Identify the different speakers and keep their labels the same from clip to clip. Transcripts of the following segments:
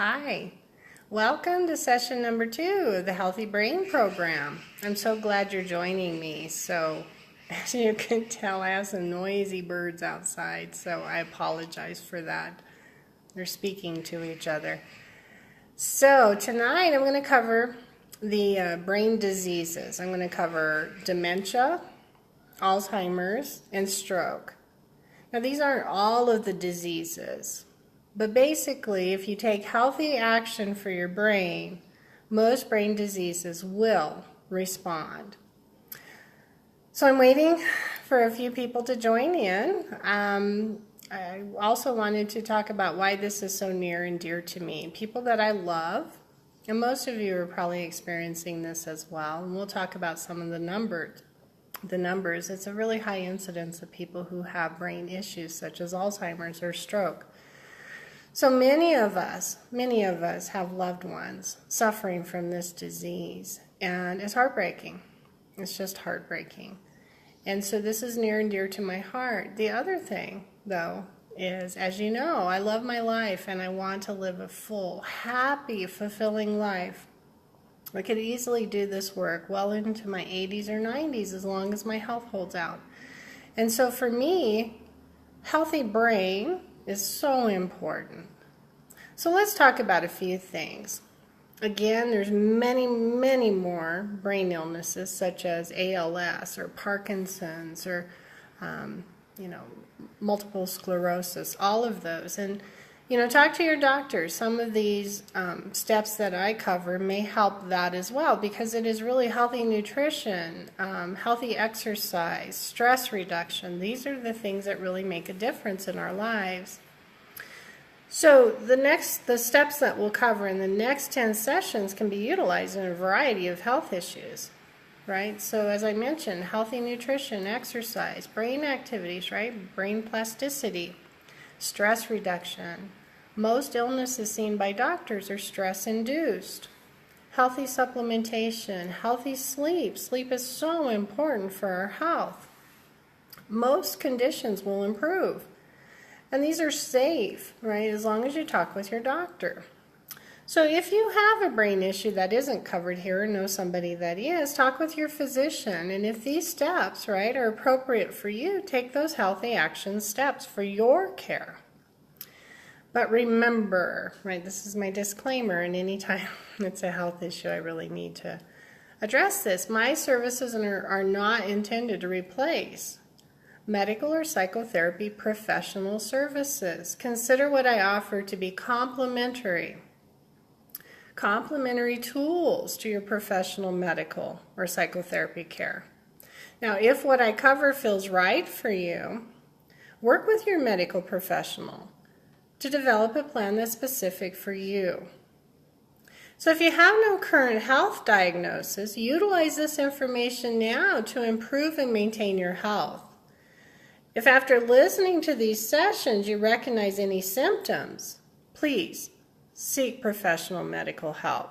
Speaker 1: Hi, welcome to session number 2 of the Healthy Brain Program. I'm so glad you're joining me. So, as you can tell, I have some noisy birds outside, so I apologize for that. They're speaking to each other. So, tonight I'm going to cover the brain diseases. I'm going to cover dementia, Alzheimer's, and stroke. Now, these aren't all of the diseases. But basically, if you take healthy action for your brain, most brain diseases will respond. So I'm waiting for a few people to join in. I also wanted to talk about why this is so near and dear to me. People that I love, and most of you are probably experiencing this as well, and we'll talk about some of the numbers. It's a really high incidence of people who have brain issues such as Alzheimer's or stroke. So many of us have loved ones suffering from this disease, and it's heartbreaking. It's just heartbreaking. And so this is near and dear to my heart. The other thing, though, is, as you know, I love my life and I want to live a full, happy, fulfilling life. I could easily do this work well into my 80s or 90s as long as my health holds out. And so for me, healthy brain is so important. So let's talk about a few things. Again, there's many more brain illnesses such as ALS or Parkinson's or multiple sclerosis, all of those. And talk to your doctor. Some of these steps that I cover may help that as well, because it is really healthy nutrition, healthy exercise, stress reduction. These are the things that really make a difference in our lives. So the steps that we'll cover in the next 10 sessions can be utilized in a variety of health issues, right? So as I mentioned, healthy nutrition, exercise, brain activities, right? Brain plasticity, stress reduction. Most illnesses seen by doctors are stress-induced. Healthy supplementation, healthy sleep. Sleep is so important for our health. Most conditions will improve. And these are safe, right, as long as you talk with your doctor. So if you have a brain issue that isn't covered here or know somebody that is, talk with your physician. And if these steps, right, are appropriate for you, take those healthy action steps for your care. But remember, right, this is my disclaimer, and anytime it's a health issue, I really need to address this. My services are not intended to replace medical or psychotherapy professional services. Consider what I offer to be complementary tools to your professional medical or psychotherapy care. Now, if what I cover feels right for you, work with your medical professional to develop a plan that's specific for you. So if you have no current health diagnosis, utilize this information now to improve and maintain your health. If after listening to these sessions you recognize any symptoms, please seek professional medical help.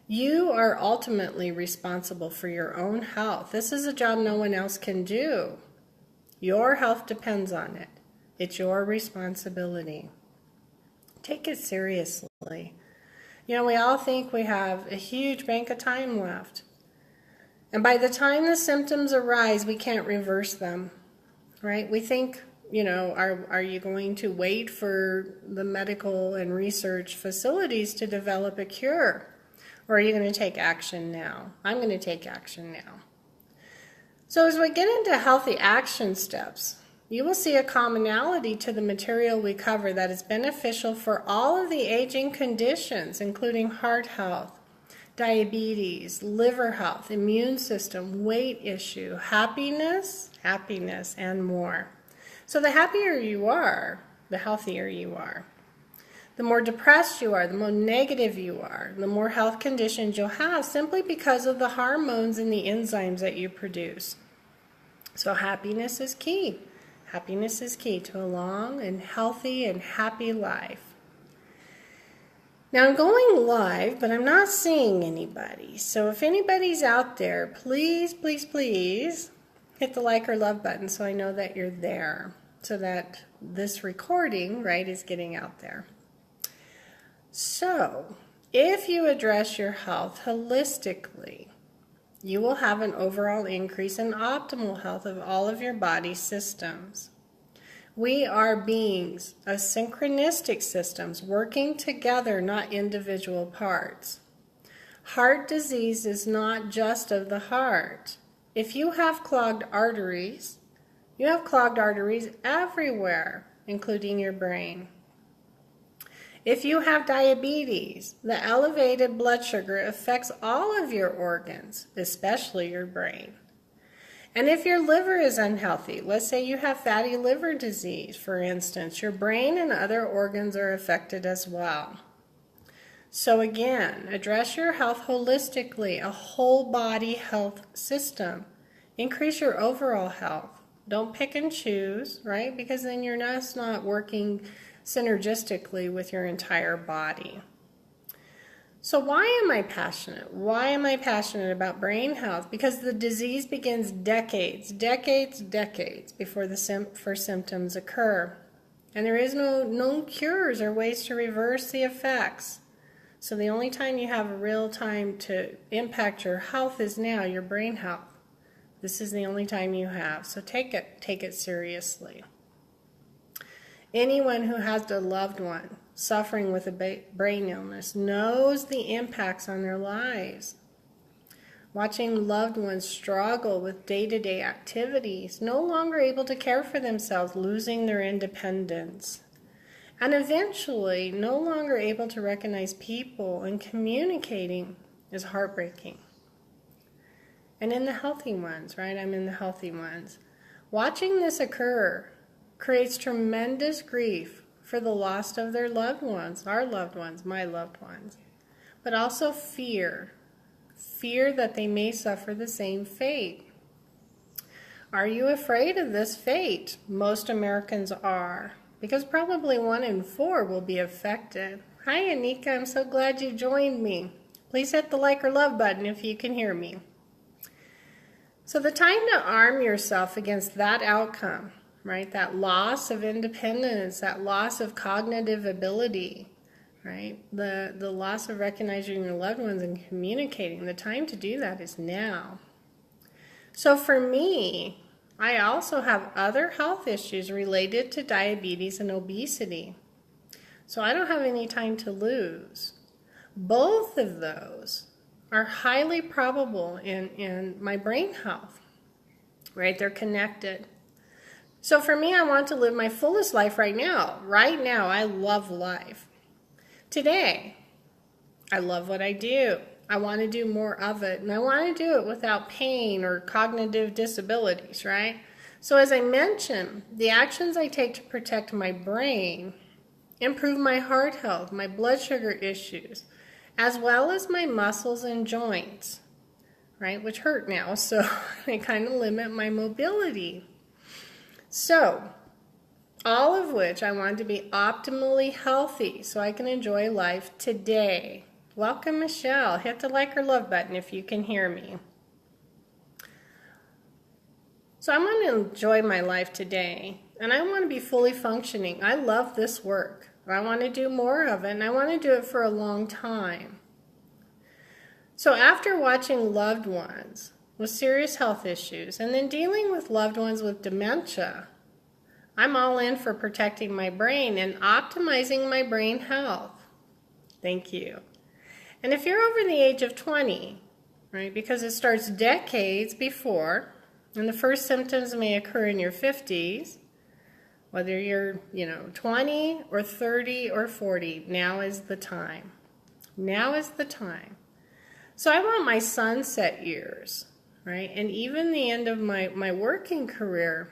Speaker 1: You are ultimately responsible for your own health. This is a job no one else can do. Your health depends on it. It's your responsibility. Take it seriously. We all think we have a huge bank of time left. And by the time the symptoms arise, we can't reverse them. Right? We think, are you going to wait for the medical and research facilities to develop a cure? Or are you going to take action now? I'm going to take action now. So as we get into healthy action steps, you will see a commonality to the material we cover that is beneficial for all of the aging conditions, including heart health, diabetes, liver health, immune system, weight issue, happiness, and more. So the happier you are, the healthier you are. The more depressed you are, the more negative you are, the more health conditions you'll have simply because of the hormones and the enzymes that you produce. So happiness is key. Happiness is key to a long and healthy and happy life. Now I'm going live, but I'm not seeing anybody. So if anybody's out there, please hit the like or love button so I know that you're there, so that this recording, right, is getting out there. So, if you address your health holistically, you will have an overall increase in optimal health of all of your body systems. We are beings of synchronistic systems working together, not individual parts. Heart disease is not just of the heart. If you have clogged arteries, you have clogged arteries everywhere, including your brain. If you have diabetes, the elevated blood sugar affects all of your organs, especially your brain. And if your liver is unhealthy, let's say you have fatty liver disease, for instance, your brain and other organs are affected as well. So again, address your health holistically, a whole body health system. Increase your overall health. Don't pick and choose, right? Because then you're just not working synergistically with your entire body. So why am I passionate? Why am I passionate about brain health? Because the disease begins decades before the first symptoms occur. And there is no known cures or ways to reverse the effects. So the only time you have a real time to impact your health is now, your brain health. This is the only time you have. So take it seriously. Anyone who has a loved one suffering with a brain illness knows the impacts on their lives. Watching loved ones struggle with day-to-day activities, no longer able to care for themselves, losing their independence, and eventually no longer able to recognize people and communicating is heartbreaking. And in the healthy ones, right? I'm in the healthy ones. Watching this occur creates tremendous grief for the loss of their loved ones, our loved ones, my loved ones, but also fear that they may suffer the same fate. Are you afraid of this fate? Most Americans are, because probably 1 in 4 will be affected. Hi, Anika, I'm so glad you joined me. Please hit the like or love button if you can hear me. So the time to arm yourself against that outcome, right? That loss of independence, that loss of cognitive ability, right? The loss of recognizing your loved ones and communicating. The time to do that is now. So for me, I also have other health issues related to diabetes and obesity. So I don't have any time to lose. Both of those are highly probable in my brain health, right? They're connected. So for me, I want to live my fullest life right now. Right now, I love life. Today, I love what I do. I want to do more of it, and I want to do it without pain or cognitive disabilities, right? So as I mentioned, the actions I take to protect my brain improve my heart health, my blood sugar issues, as well as my muscles and joints, right, which hurt now, so they kind of limit my mobility. So, all of which I want to be optimally healthy so I can enjoy life today. Welcome, Michelle. Hit the like or love button if you can hear me. So I want to enjoy my life today, and I want to be fully functioning. I love this work. I want to do more of it, and I want to do it for a long time. So after watching loved ones with serious health issues and then dealing with loved ones with dementia, I'm all in for protecting my brain and optimizing my brain health. Thank you. And if you're over the age of 20, right, because it starts decades before, and the first symptoms may occur in your 50s, whether you're, 20 or 30 or 40, now is the time. Now is the time. So I want my sunset years, right, and even the end of my working career,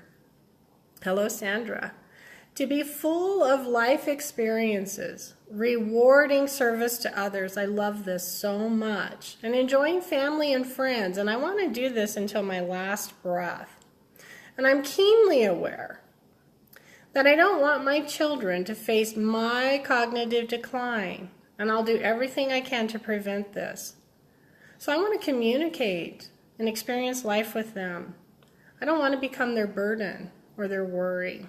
Speaker 1: hello Sandra, to be full of life experiences, rewarding service to others. I love this so much. And enjoying family and friends. And I want to do this until my last breath. And I'm keenly aware that I don't want my children to face my cognitive decline. And I'll do everything I can to prevent this. So I want to communicate and experience life with them. I don't want to become their burden or their worry.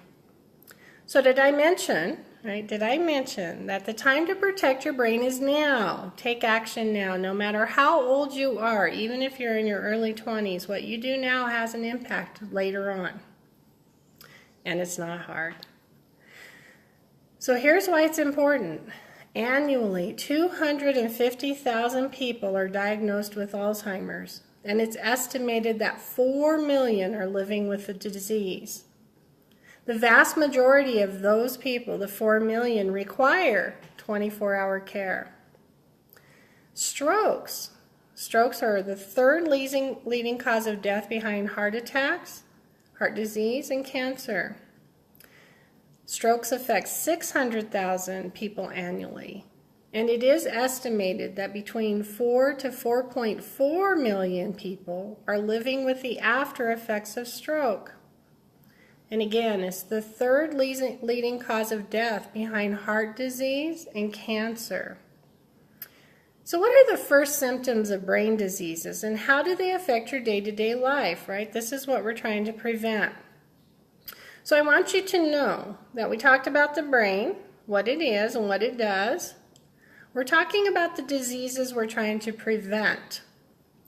Speaker 1: So did I mention, right? Did I mention that the time to protect your brain is now? Take action now, no matter how old you are, even if you're in your early 20s. What you do now has an impact later on. And it's not hard. So here's why it's important. Annually, 250,000 people are diagnosed with Alzheimer's, and it's estimated that 4 million are living with the disease. The vast majority of those people, the 4 million, require 24-hour care. Strokes. Strokes are the third leading cause of death behind heart attacks, heart disease, and cancer. Strokes affect 600,000 people annually, and it is estimated that between 4 to 4.4 million people are living with the after effects of stroke. And again, it's the third leading cause of death behind heart disease and cancer. So what are the first symptoms of brain diseases, and how do they affect your day-to-day life, right? This is what we're trying to prevent. So I want you to know that we talked about the brain, what it is and what it does. We're talking about the diseases we're trying to prevent.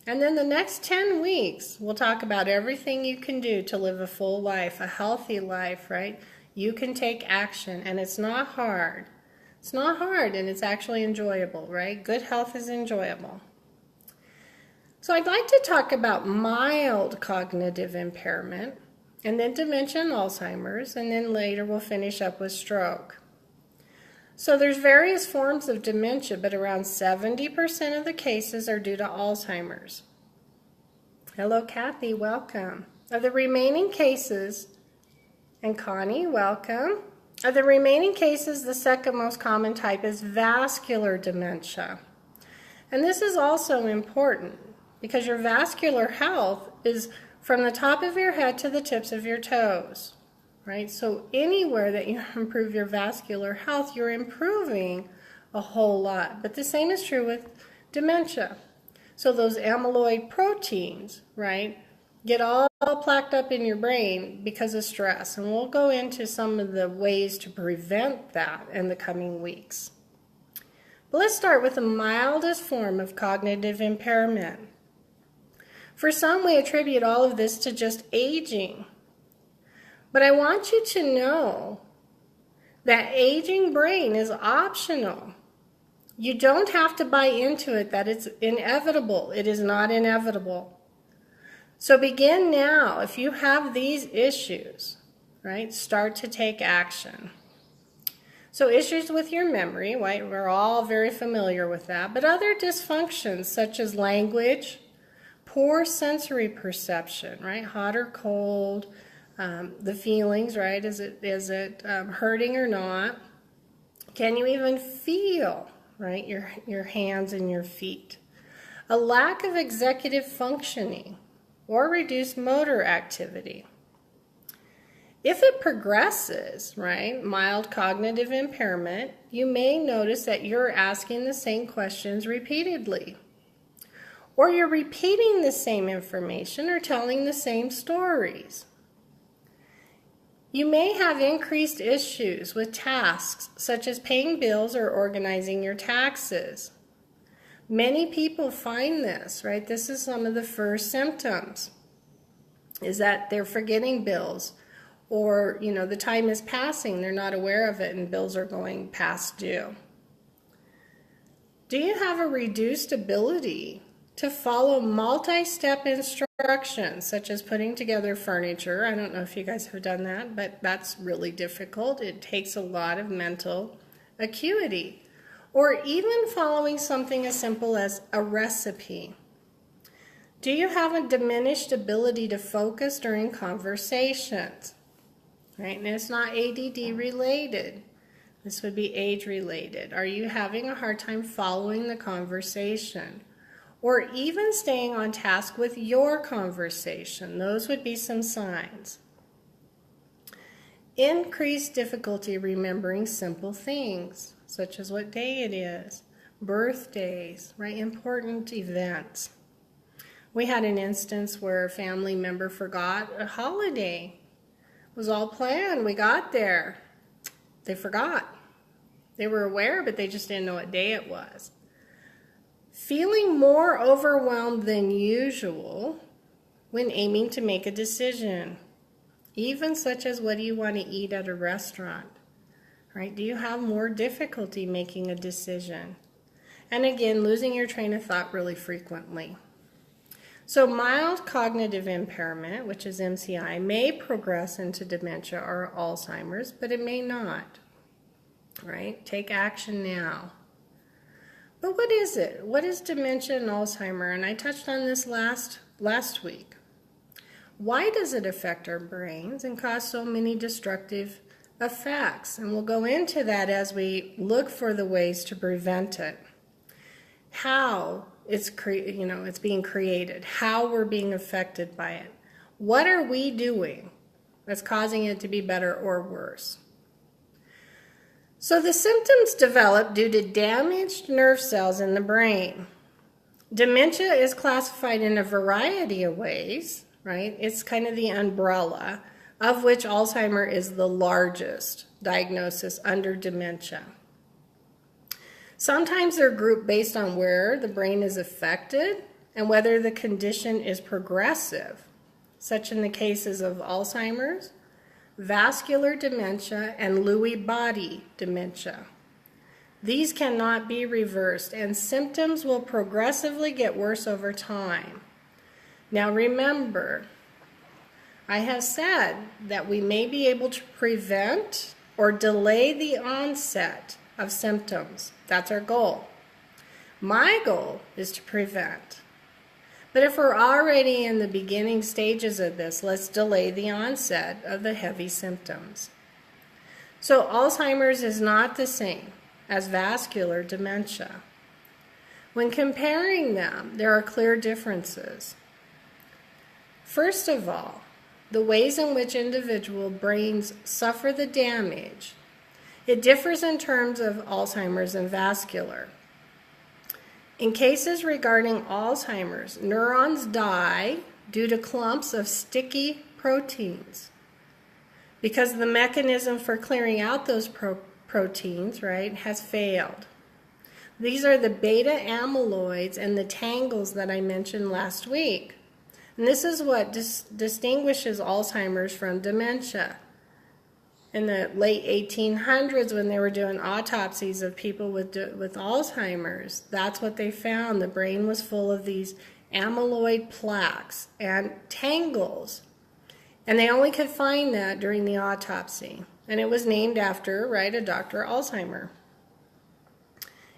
Speaker 1: And then the next 10 weeks, we'll talk about everything you can do to live a full life, a healthy life, right? You can take action, and it's not hard. It's not hard, and it's actually enjoyable, right? Good health is enjoyable. So I'd like to talk about mild cognitive impairment, and then dementia and Alzheimer's, and then later we'll finish up with stroke. So there's various forms of dementia, but around 70% of the cases are due to Alzheimer's. Hello, Kathy, welcome. Of the remaining cases, and Connie, welcome. Of the remaining cases, the second most common type is vascular dementia. And this is also important because your vascular health is from the top of your head to the tips of your toes, right? So anywhere that you improve your vascular health, you're improving a whole lot. But the same is true with dementia. So those amyloid proteins, right, get all plaqued up in your brain because of stress. And we'll go into some of the ways to prevent that in the coming weeks. But let's start with the mildest form of cognitive impairment. For some, we attribute all of this to just aging. But I want you to know that aging brain is optional. You don't have to buy into it that it's inevitable. It is not inevitable. So begin now. If you have these issues, right, start to take action. So issues with your memory, right, we're all very familiar with that, but other dysfunctions such as language, poor sensory perception, right? Hot or cold, the feelings, right? Is it hurting or not? Can you even feel, right? Your hands and your feet. A lack of executive functioning or reduced motor activity. If it progresses, right, mild cognitive impairment, you may notice that you're asking the same questions repeatedly. Or you're repeating the same information or telling the same stories. You may have increased issues with tasks such as paying bills or organizing your taxes. Many people find this, right? This is some of the first symptoms, is that they're forgetting bills, or, you know, the time is passing, they're not aware of it, and bills are going past due. Do you have a reduced ability to follow multi-step instructions, such as putting together furniture? I don't know if you guys have done that, but that's really difficult. It takes a lot of mental acuity. Or even following something as simple as a recipe. Do you have a diminished ability to focus during conversations? Right? And it's not ADD related. This would be age related. Are you having a hard time following the conversation? Or even staying on task with your conversation? Those would be some signs. Increased difficulty remembering simple things, such as what day it is, birthdays, right? Important events. We had an instance where a family member forgot a holiday. It was all planned. We got there. They forgot. They were aware, but they just didn't know what day it was. Feeling more overwhelmed than usual when aiming to make a decision, even such as what do you want to eat at a restaurant, right? Do you have more difficulty making a decision? And again, losing your train of thought really frequently. So mild cognitive impairment, which is MCI, may progress into dementia or Alzheimer's, but it may not, right? Take action now. But what is it? What is dementia and Alzheimer? And I touched on this last week. Why does it affect our brains and cause so many destructive effects? And we'll go into that as we look for the ways to prevent it. How it's being created, how we're being affected by it. What are we doing that's causing it to be better or worse? So the symptoms develop due to damaged nerve cells in the brain. Dementia is classified in a variety of ways, right? It's kind of the umbrella, of which Alzheimer is the largest diagnosis under dementia. Sometimes they're grouped based on where the brain is affected and whether the condition is progressive, such in the cases of Alzheimer's, vascular dementia, and Lewy body dementia. These cannot be reversed, and symptoms will progressively get worse over time. Now remember, I have said that we may be able to prevent or delay the onset of symptoms. That's our goal. My goal is to prevent. But if we're already in the beginning stages of this, let's delay the onset of the heavy symptoms. So Alzheimer's is not the same as vascular dementia. When comparing them, there are clear differences. First of all, the ways in which individual brains suffer the damage. It differs in terms of Alzheimer's and vascular. In cases regarding Alzheimer's, neurons die due to clumps of sticky proteins because the mechanism for clearing out those proteins, right, has failed. These are the beta amyloids and the tangles that I mentioned last week. And this is what distinguishes Alzheimer's from dementia. In the late 1800s, when they were doing autopsies of people with Alzheimer's, that's what they found. The brain was full of these amyloid plaques and tangles. And they only could find that during the autopsy. And it was named after, right, a Dr. Alzheimer.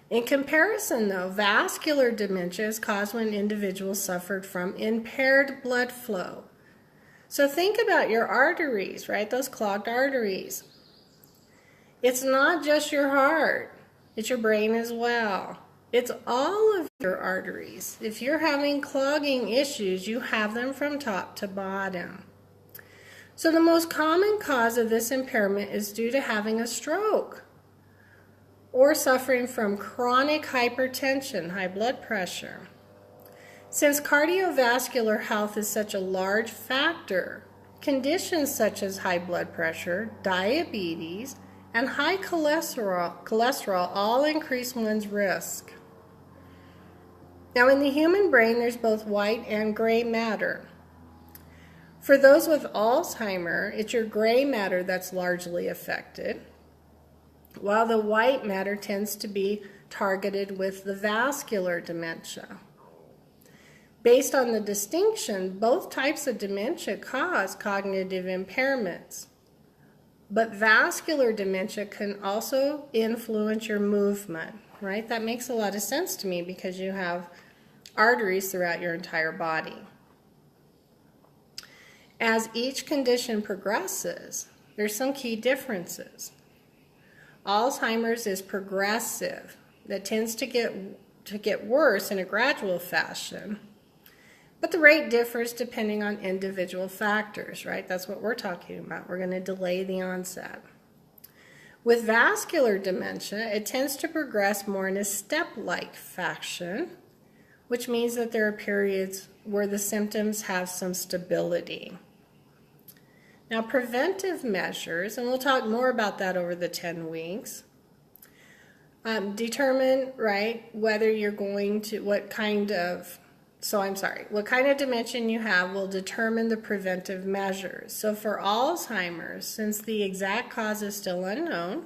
Speaker 1: In comparison, though, vascular dementia is caused when individuals suffered from impaired blood flow. So think about your arteries, right? Those clogged arteries. It's not just your heart. It's your brain as well. It's all of your arteries. If you're having clogging issues, you have them from top to bottom. So the most common cause of this impairment is due to having a stroke or suffering from chronic hypertension, high blood pressure. Since cardiovascular health is such a large factor, conditions such as high blood pressure, diabetes, and high cholesterol all increase one's risk. Now, in the human brain, there's both white and gray matter. For those with Alzheimer, it's your gray matter that's largely affected, while the white matter tends to be targeted with the vascular dementia. Based on the distinction, both types of dementia cause cognitive impairments. But vascular dementia can also influence your movement, right? That makes a lot of sense to me because you have arteries throughout your entire body. As each condition progresses, there's some key differences. Alzheimer's is progressive. That tends to get worse in a gradual fashion. But the rate differs depending on individual factors, right? That's what we're talking about. We're going to delay the onset. With vascular dementia, it tends to progress more in a step-like fashion, which means that there are periods where the symptoms have some stability. Now, preventive measures, and we'll talk more about that over the 10 weeks, Determine, right, whether you're going to, what kind of dementia you have will determine the preventive measures. So for Alzheimer's, since the exact cause is still unknown,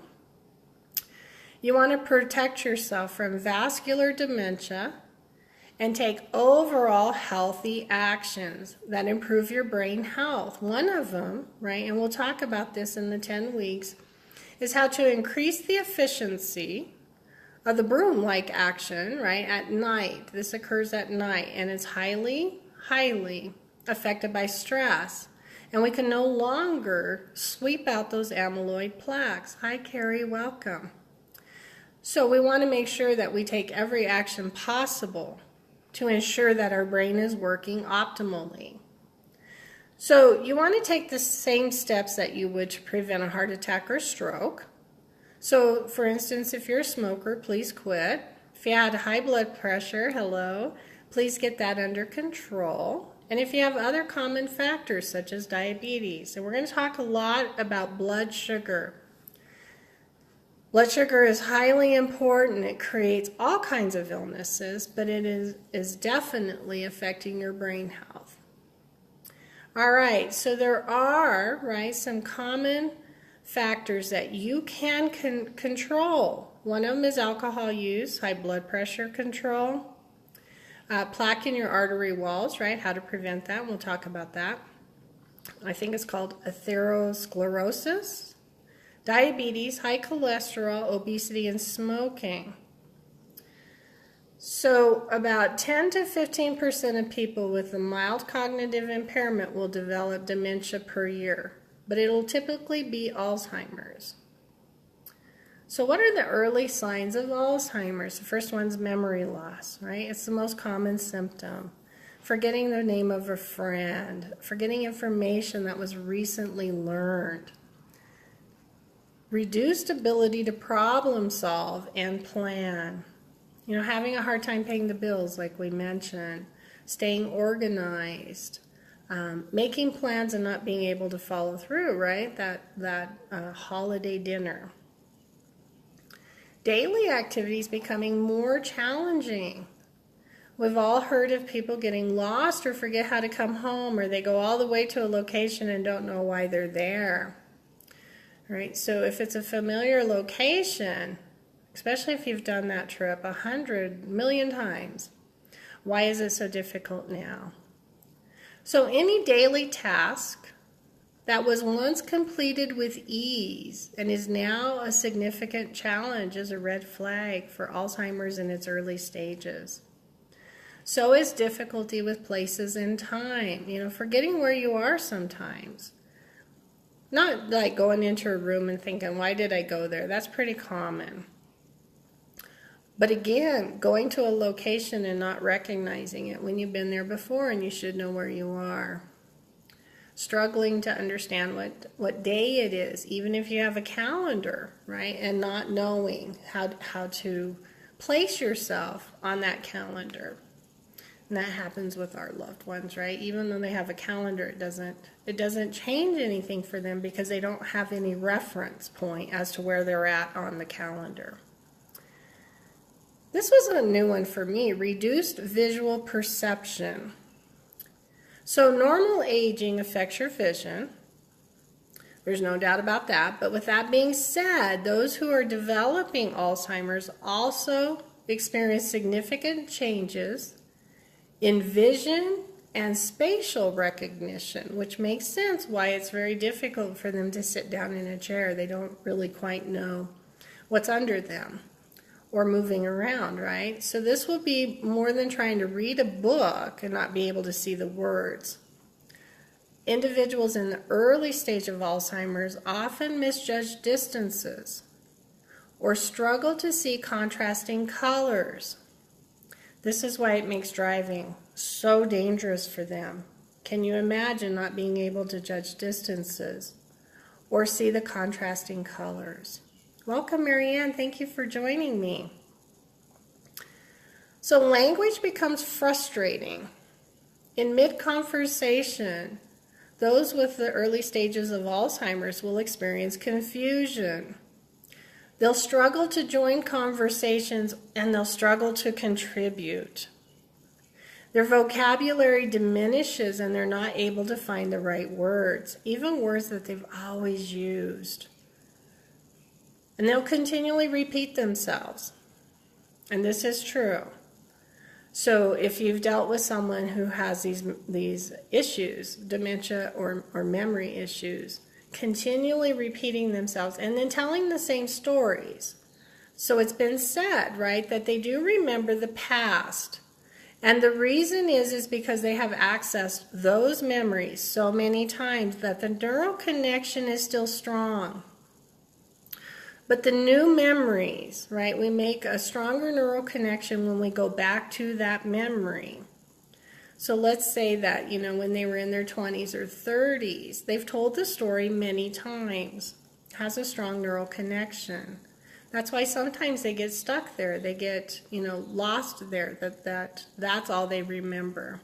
Speaker 1: you want to protect yourself from vascular dementia and take overall healthy actions that improve your brain health. One of them, right, and we'll talk about this in the 10 weeks, is how to increase the efficiency of the broom-like action, right, at night. This occurs at night, and it's highly, highly affected by stress. And we can no longer sweep out those amyloid plaques. Hi, Carrie, welcome. So we want to make sure that we take every action possible to ensure that our brain is working optimally. So you want to take the same steps that you would to prevent a heart attack or stroke. So, for instance, if you're a smoker, please quit. If you had high blood pressure, hello, please get that under control. And if you have other common factors such as diabetes, and we're going to talk a lot about blood sugar. Blood sugar is highly important. It creates all kinds of illnesses, but it is definitely affecting your brain health. All right, so there are, right, some common factors that you can control. One of them is alcohol use, high blood pressure control, plaque in your artery walls, right? How to prevent that. We'll talk about that. I think it's called atherosclerosis, diabetes, high cholesterol, obesity, and smoking. So about 10 to 15% of people with a mild cognitive impairment will develop dementia per year, but it'll typically be Alzheimer's. So what are the early signs of Alzheimer's? The first one's memory loss, right? It's the most common symptom. Forgetting the name of a friend, forgetting information that was recently learned. Reduced ability to problem solve and plan. You know, having a hard time paying the bills like we mentioned. Staying organized. Making plans and not being able to follow through, right? That holiday dinner. Daily activities becoming more challenging. We've all heard of people getting lost or forget how to come home, or they go all the way to a location and don't know why they're there. Right? So if it's a familiar location, especially if you've done that trip 100 million times, why is it so difficult now? So any daily task that was once completed with ease and is now a significant challenge is a red flag for Alzheimer's in its early stages. So is difficulty with places and time, you know, forgetting where you are sometimes. Not like going into a room and thinking, why did I go there? That's pretty common. But again, going to a location and not recognizing it when you've been there before and you should know where you are. Struggling to understand what day it is, even if you have a calendar, right? And not knowing how to place yourself on that calendar. And that happens with our loved ones, right? Even though they have a calendar, it doesn't change anything for them because they don't have any reference point as to where they're at on the calendar. This was a new one for me, reduced visual perception. So normal aging affects your vision. There's no doubt about that. But with that being said, those who are developing Alzheimer's also experience significant changes in vision and spatial recognition, which makes sense why it's very difficult for them to sit down in a chair. They don't really quite know what's under them or moving around, right? So this will be more than trying to read a book and not be able to see the words. Individuals in the early stage of Alzheimer's often misjudge distances or struggle to see contrasting colors. This is why it makes driving so dangerous for them. Can you imagine not being able to judge distances or see the contrasting colors? Welcome, Marianne. Thank you for joining me. So language becomes frustrating. In mid-conversation, those with the early stages of Alzheimer's will experience confusion. They'll struggle to join conversations and they'll struggle to contribute. Their vocabulary diminishes and they're not able to find the right words, even words that they've always used. And they'll continually repeat themselves. And this is true. So if you've dealt with someone who has these issues, dementia or memory issues, continually repeating themselves and then telling the same stories. So it's been said, right, that they do remember the past. And the reason is because they have accessed those memories so many times that the neural connection is still strong. But the new memories, right, we make a stronger neural connection when we go back to that memory. So let's say that, when they were in their 20s or 30s, they've told the story many times. It has a strong neural connection. That's why sometimes they get stuck there. They get, lost there. That's all they remember.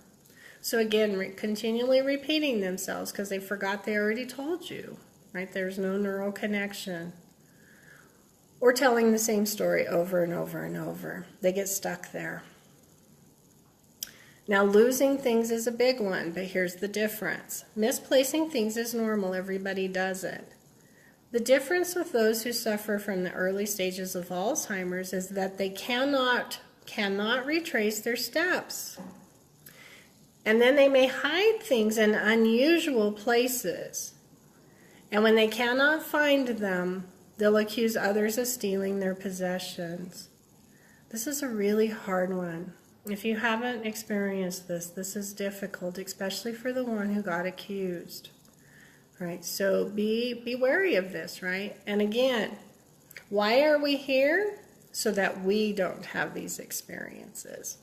Speaker 1: So again, continually repeating themselves because they forgot they already told you, right? There's no neural connection. Or telling the same story over and over and over. They get stuck there. Now, losing things is a big one, but here's the difference. Misplacing things is normal. Everybody does it. The difference with those who suffer from the early stages of Alzheimer's is that they cannot retrace their steps. And then they may hide things in unusual places. And when they cannot find them, they'll accuse others of stealing their possessions. This is a really hard one. If you haven't experienced this is difficult, especially for the one who got accused. Right? So be wary of this, right? And again, why are we here? So that we don't have these experiences.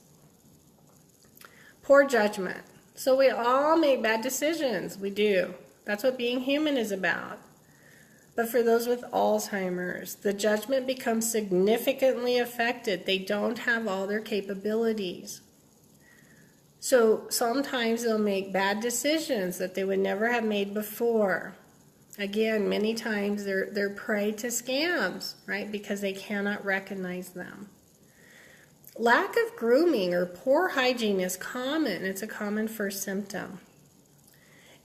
Speaker 1: Poor judgment. So we all make bad decisions. We do. That's what being human is about. But for those with Alzheimer's, the judgment becomes significantly affected. They don't have all their capabilities. So sometimes they'll make bad decisions that they would never have made before. Again, many times they're prey to scams, right? Because they cannot recognize them. Lack of grooming or poor hygiene is common. It's a common first symptom.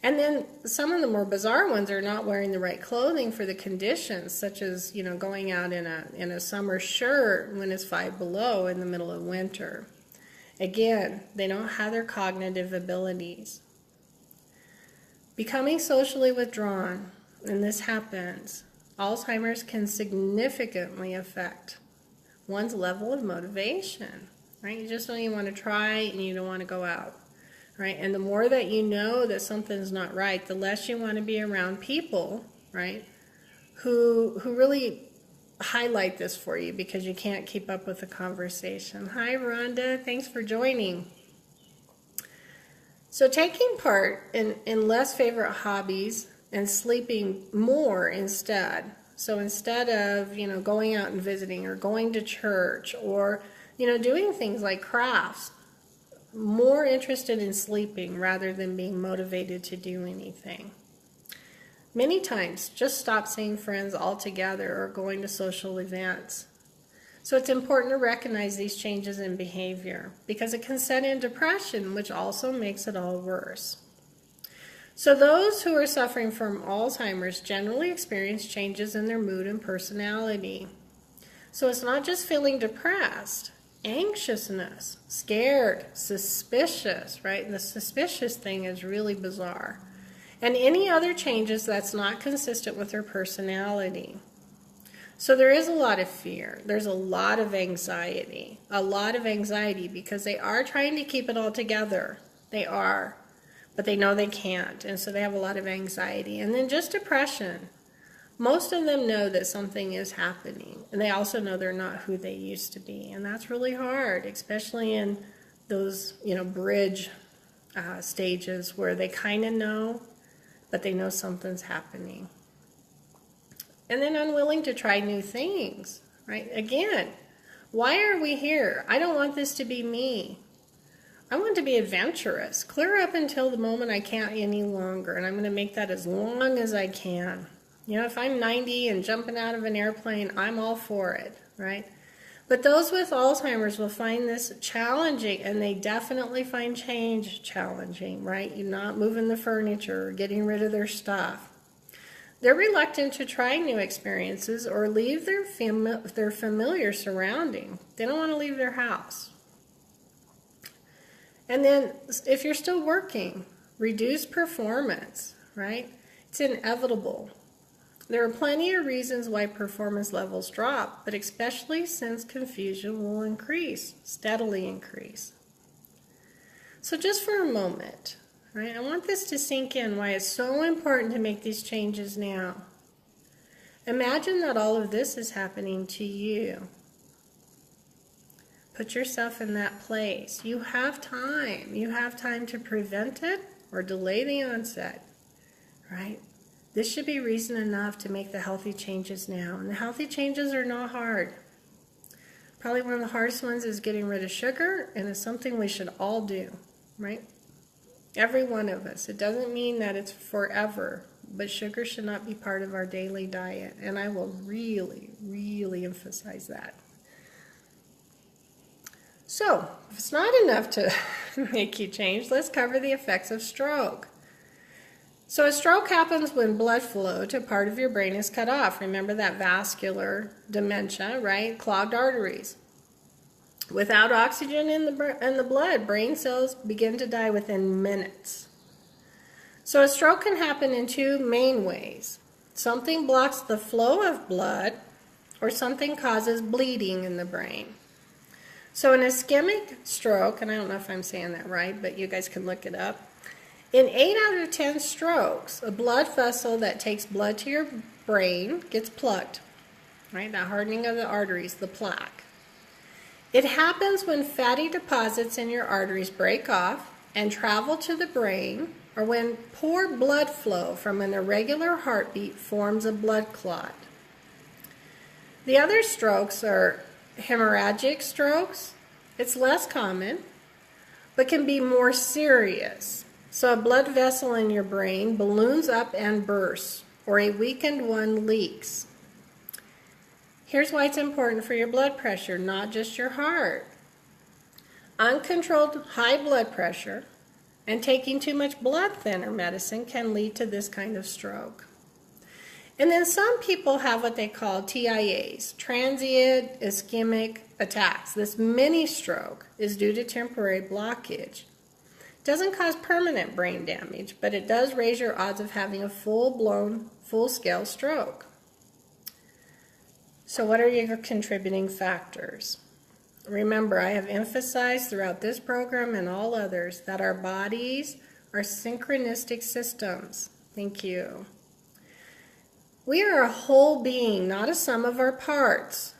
Speaker 1: And then some of the more bizarre ones are not wearing the right clothing for the conditions, such as, going out in a summer shirt when it's 5 below in the middle of winter. Again, they don't have their cognitive abilities. Becoming socially withdrawn, and this happens, Alzheimer's can significantly affect one's level of motivation, right? You just don't even want to try and you don't want to go out. Right? And the more that you know that something's not right, the less you want to be around people, right, who really highlight this for you because you can't keep up with the conversation. Hi, Rhonda. Thanks for joining. So taking part in less favorite hobbies and sleeping more instead. So instead of, going out and visiting or going to church or, doing things like crafts, more interested in sleeping rather than being motivated to do anything. Many times, just stop seeing friends altogether or going to social events. So it's important to recognize these changes in behavior because it can set in depression, which also makes it all worse. So those who are suffering from Alzheimer's generally experience changes in their mood and personality. So it's not just feeling depressed. Anxiousness, scared, suspicious, right? And the suspicious thing is really bizarre. And any other changes that's not consistent with their personality. So there is a lot of fear. There's a lot of anxiety. Because they are trying to keep it all together. They are. But they know they can't. And so they have a lot of anxiety. And then just depression. Most of them know that something is happening, and they also know they're not who they used to be, and that's really hard, especially in those, bridge stages where they kind of know, but they know something's happening. And then unwilling to try new things, right? Again, why are we here? I don't want this to be me. I want to be adventurous, clear up until the moment I can't any longer, and I'm going to make that as long as I can. You know, if I'm 90 and jumping out of an airplane, I'm all for it, right? But those with Alzheimer's will find this challenging, and they definitely find change challenging, right? You're not moving the furniture or getting rid of their stuff. They're reluctant to try new experiences or leave their familiar surrounding. They don't want to leave their house. And then if you're still working, reduce performance, right? It's inevitable. There are plenty of reasons why performance levels drop, but especially since confusion will increase, steadily increase. So just for a moment, right, I want this to sink in why it's so important to make these changes now. Imagine that all of this is happening to you. Put yourself in that place. You have time. You have time to prevent it or delay the onset, right? This should be reason enough to make the healthy changes now. And the healthy changes are not hard. Probably one of the hardest ones is getting rid of sugar, and it's something we should all do, right? Every one of us. It doesn't mean that it's forever, but sugar should not be part of our daily diet. And I will really, really emphasize that. So, if it's not enough to make you change, let's cover the effects of stroke. So a stroke happens when blood flow to part of your brain is cut off. Remember that vascular dementia, right? Clogged arteries. Without oxygen in the blood, brain cells begin to die within minutes. So a stroke can happen in two main ways. Something blocks the flow of blood, or something causes bleeding in the brain. So an ischemic stroke, and I don't know if I'm saying that right, but you guys can look it up. In 8 out of 10 strokes, a blood vessel that takes blood to your brain gets plugged, right? That hardening of the arteries, the plaque. It happens when fatty deposits in your arteries break off and travel to the brain, or when poor blood flow from an irregular heartbeat forms a blood clot. The other strokes are hemorrhagic strokes. It's less common, but can be more serious. So a blood vessel in your brain balloons up and bursts, or a weakened one leaks. Here's why it's important for your blood pressure, not just your heart. Uncontrolled high blood pressure and taking too much blood thinner medicine can lead to this kind of stroke. And then some people have what they call TIAs, transient ischemic attacks. This mini stroke is due to temporary blockage. It doesn't cause permanent brain damage, but it does raise your odds of having a full-blown, full-scale stroke. So what are your contributing factors? Remember, I have emphasized throughout this program and all others that our bodies are synchronistic systems. Thank you. We are a whole being, not a sum of our parts.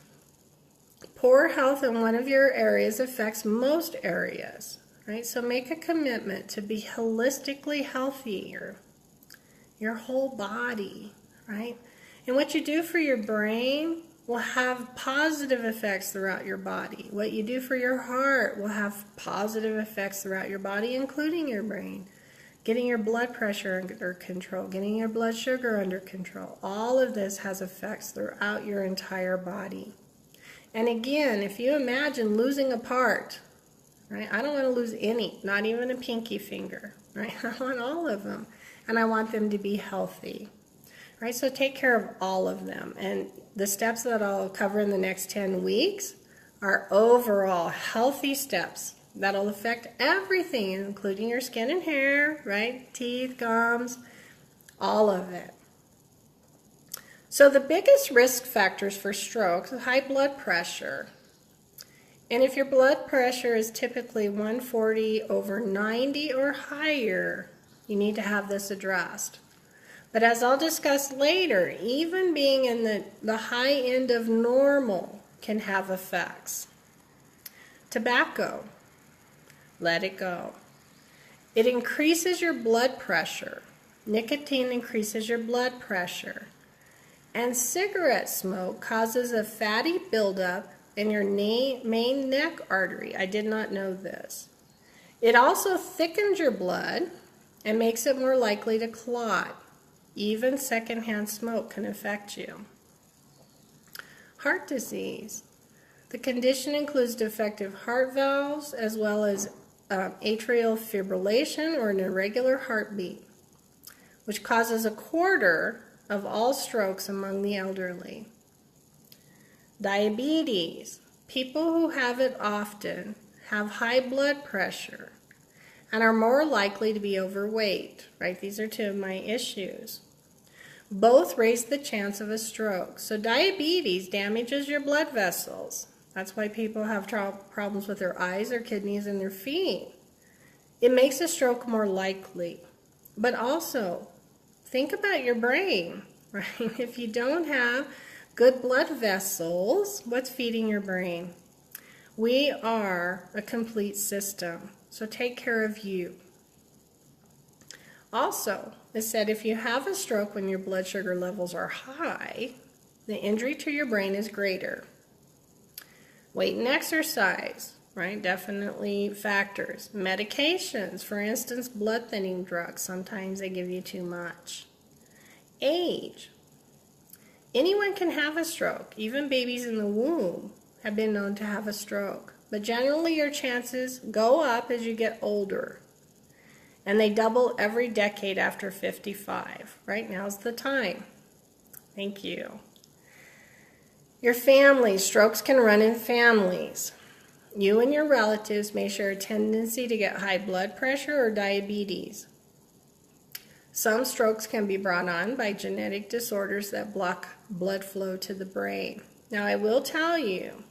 Speaker 1: Poor health in one of your areas affects most areas, right? So make a commitment to be holistically healthier, your whole body, right? And what you do for your brain will have positive effects throughout your body. What you do for your heart will have positive effects throughout your body, including your brain. Getting your blood pressure under control, getting your blood sugar under control. All of this has effects throughout your entire body. And again, if you imagine losing a part, right? I don't want to lose any, not even a pinky finger, right? I want all of them, and I want them to be healthy, right? So take care of all of them. And the steps that I'll cover in the next 10 weeks are overall healthy steps that'll affect everything, including your skin and hair, right? Teeth, gums, all of it. So the biggest risk factors for stroke is high blood pressure. And if your blood pressure is typically 140/90 or higher, you need to have this addressed. But as I'll discuss later, even being in the high end of normal can have effects. Tobacco, let it go. It increases your blood pressure. Nicotine increases your blood pressure. And cigarette smoke causes a fatty buildup in your main neck artery. I did not know this. It also thickens your blood and makes it more likely to clot. Even secondhand smoke can affect you. Heart disease. The condition includes defective heart valves as well as atrial fibrillation or an irregular heartbeat, which causes a quarter of all strokes among the elderly. Diabetes. People who have it often have high blood pressure and are more likely to be overweight, right? These are two of my issues. Both raise the chance of a stroke. So diabetes damages your blood vessels. That's why people have problems with their eyes, their kidneys, and their feet. It makes a stroke more likely. But also, think about your brain, right? If you don't have good blood vessels, what's feeding your brain? We are a complete system, so take care of you. Also, it said if you have a stroke when your blood sugar levels are high, the injury to your brain is greater. Weight and exercise, right? Definitely factors. Medications, for instance, blood thinning drugs. Sometimes they give you too much. Age. Anyone can have a stroke. Even babies in the womb have been known to have a stroke. But generally your chances go up as you get older. And they double every decade after 55. Right now's the time. Thank you. Your family. Strokes can run in families. You and your relatives may share a tendency to get high blood pressure or diabetes. Some strokes can be brought on by genetic disorders that block blood flow to the brain. Now, I will tell you,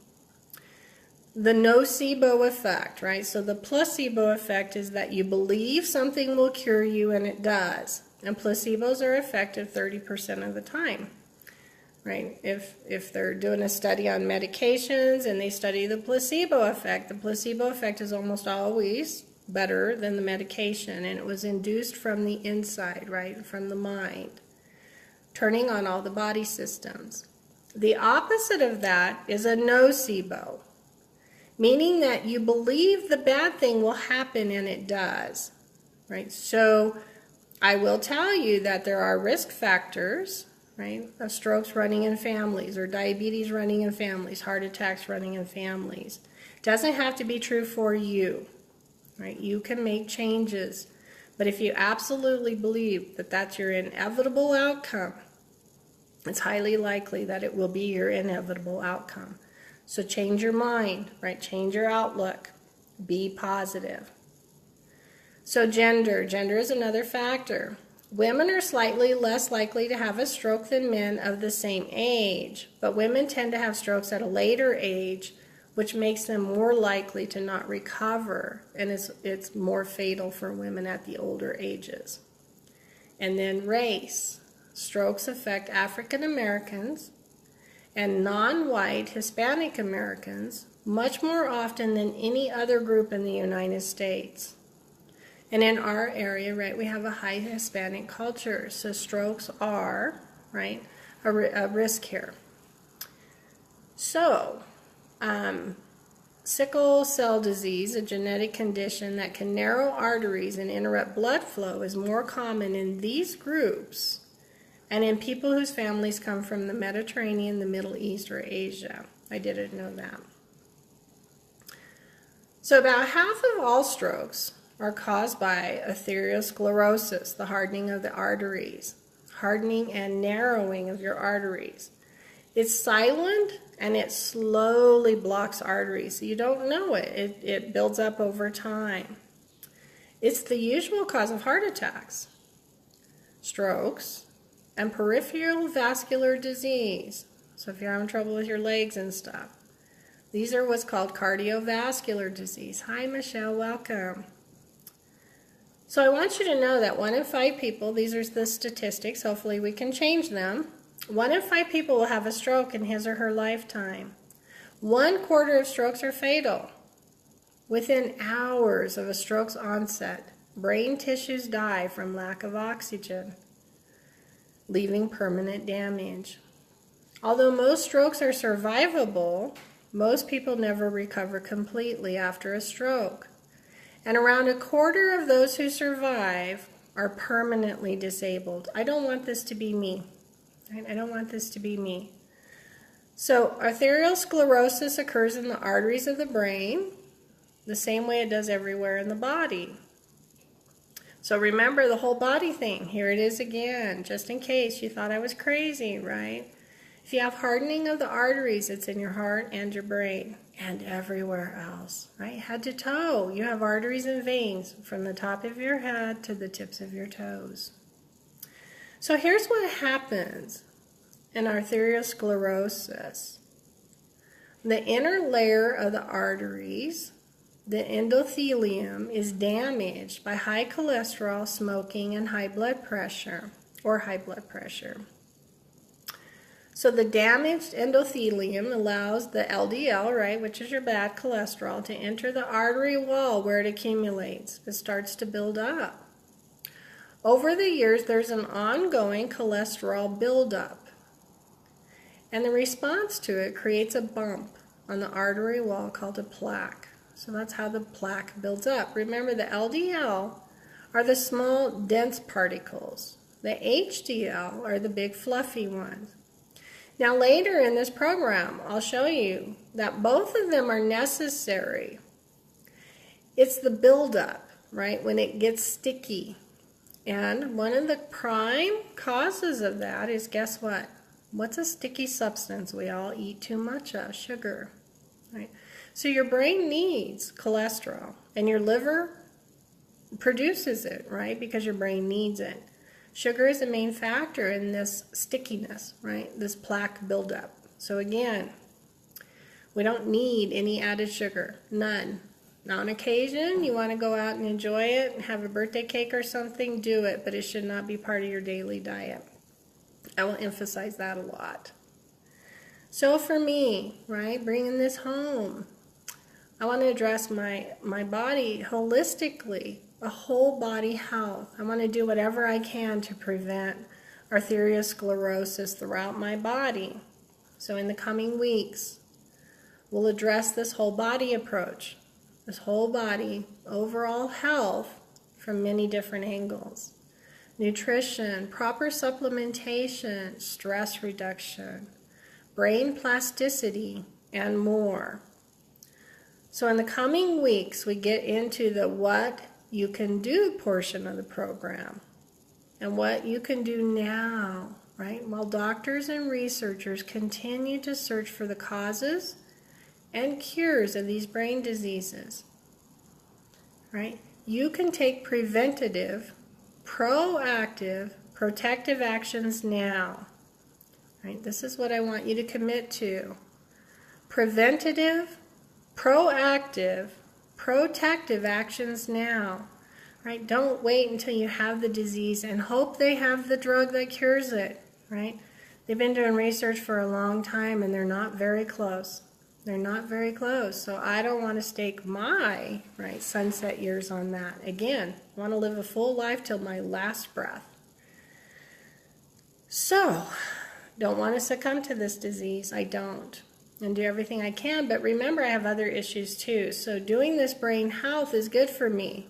Speaker 1: the nocebo effect, right? So the placebo effect is that you believe something will cure you and it does. And placebos are effective 30% of the time, right? If they're doing a study on medications and they study the placebo effect is almost always better than the medication, and it was induced from the inside, right? From the mind, turning on all the body systems. The opposite of that is a nocebo, meaning that you believe the bad thing will happen and it does, right? So I will tell you that there are risk factors, right, of strokes running in families or diabetes running in families, heart attacks running in families. It doesn't have to be true for you, right? You can make changes, but if you absolutely believe that that's your inevitable outcome, it's highly likely that it will be your inevitable outcome. So change your mind, right? Change your outlook. Be positive. So gender is another factor. Women are slightly less likely to have a stroke than men of the same age, but women tend to have strokes at a later age, which makes them more likely to not recover, and it's more fatal for women at the older ages. And then race. Strokes affect African Americans and non-white Hispanic Americans much more often than any other group in the United States. And in our area, right, we have a high Hispanic culture, so strokes are, right, a risk here. So, sickle cell disease, a genetic condition that can narrow arteries and interrupt blood flow, is more common in these groups and in people whose families come from the Mediterranean, the Middle East, or Asia. I didn't know that. So about half of all strokes are caused by atherosclerosis, the hardening of the arteries, hardening and narrowing of your arteries. It's silent and it slowly blocks arteries, so you don't know it. It builds up over time. It's the usual cause of heart attacks, strokes, and peripheral vascular disease. So if you're having trouble with your legs and stuff, these are what's called cardiovascular disease. Hi, Michelle, welcome. So I want you to know that 1 in 5 people, these are the statistics, hopefully we can change them, 1 in 5 people will have a stroke in his or her lifetime. 1/4 of strokes are fatal. Within hours of a stroke's onset, brain tissues die from lack of oxygen, leaving permanent damage. Although most strokes are survivable, most people never recover completely after a stroke. And around 1/4 of those who survive are permanently disabled. I don't want this to be me. Right? I don't want this to be me. So arteriosclerosis occurs in the arteries of the brain the same way it does everywhere in the body. So remember the whole body thing. Here it is again, just in case you thought I was crazy, right? If you have hardening of the arteries, it's in your heart and your brain and everywhere else, right? Head to toe, you have arteries and veins from the top of your head to the tips of your toes. So here's what happens in arteriosclerosis. The inner layer of the arteries, the endothelium, is damaged by high cholesterol, smoking, and high blood pressure, or high blood pressure. So the damaged endothelium allows the LDL, right, which is your bad cholesterol, to enter the artery wall where it accumulates. It starts to build up. Over the years, there's an ongoing cholesterol buildup. And the response to it creates a bump on the artery wall called a plaque. So that's how the plaque builds up. Remember, the LDL are the small, dense particles. The HDL are the big, fluffy ones. Now, later in this program, I'll show you that both of them are necessary. It's the buildup, right, when it gets sticky. And one of the prime causes of that is, guess what? What's a sticky substance we all eat too much of? Sugar, right? So your brain needs cholesterol, and your liver produces it, right, because your brain needs it. Sugar is a main factor in this stickiness, right, this plaque buildup. So again, we don't need any added sugar, none. Now on occasion, you want to go out and enjoy it and have a birthday cake or something, do it, but it should not be part of your daily diet. I will emphasize that a lot. So for me, right, bringing this home, I want to address my body holistically, a whole body health. I want to do whatever I can to prevent arteriosclerosis throughout my body. So in the coming weeks, we'll address this whole body approach, this whole body overall health from many different angles. Nutrition, proper supplementation, stress reduction, brain plasticity, and more. So in the coming weeks, we get into the what you can do portion of the program and what you can do now, right? While doctors and researchers continue to search for the causes and cures of these brain diseases, right? You can take preventative, proactive, protective actions now, right? This is what I want you to commit to. Preventative, proactive, protective actions now, right? Don't wait until you have the disease and hope they have the drug that cures it, right? They've been doing research for a long time and they're not very close. They're not very close. So I don't want to stake my, right, sunset years on that. Again, I want to live a full life till my last breath. So, don't want to succumb to this disease. I don't. And do everything I can, but remember I have other issues too. So doing this brain health is good for me.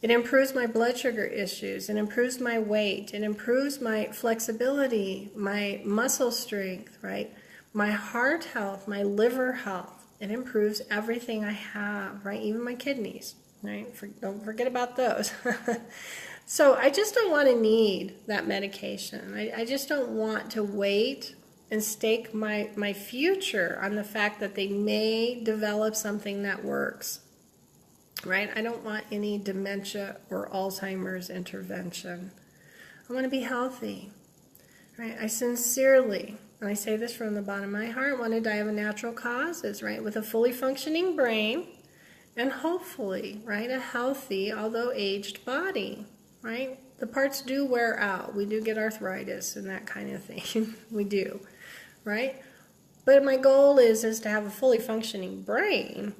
Speaker 1: It improves my blood sugar issues, it improves my weight, it improves my flexibility, my muscle strength, right? My heart health, my liver health. It improves everything I have, right? Even my kidneys, right? Don't forget about those. So I just don't want to need that medication. I just don't want to wait and stake my future on the fact that they may develop something that works, right? I don't want any dementia or Alzheimer's intervention. I want to be healthy, right? I sincerely, and I say this from the bottom of my heart, want to die of a natural causes, right? With a fully functioning brain and hopefully, right, a healthy, although aged body, right? The parts do wear out. We do get arthritis and that kind of thing. We do. Right? But my goal is to have a fully functioning brain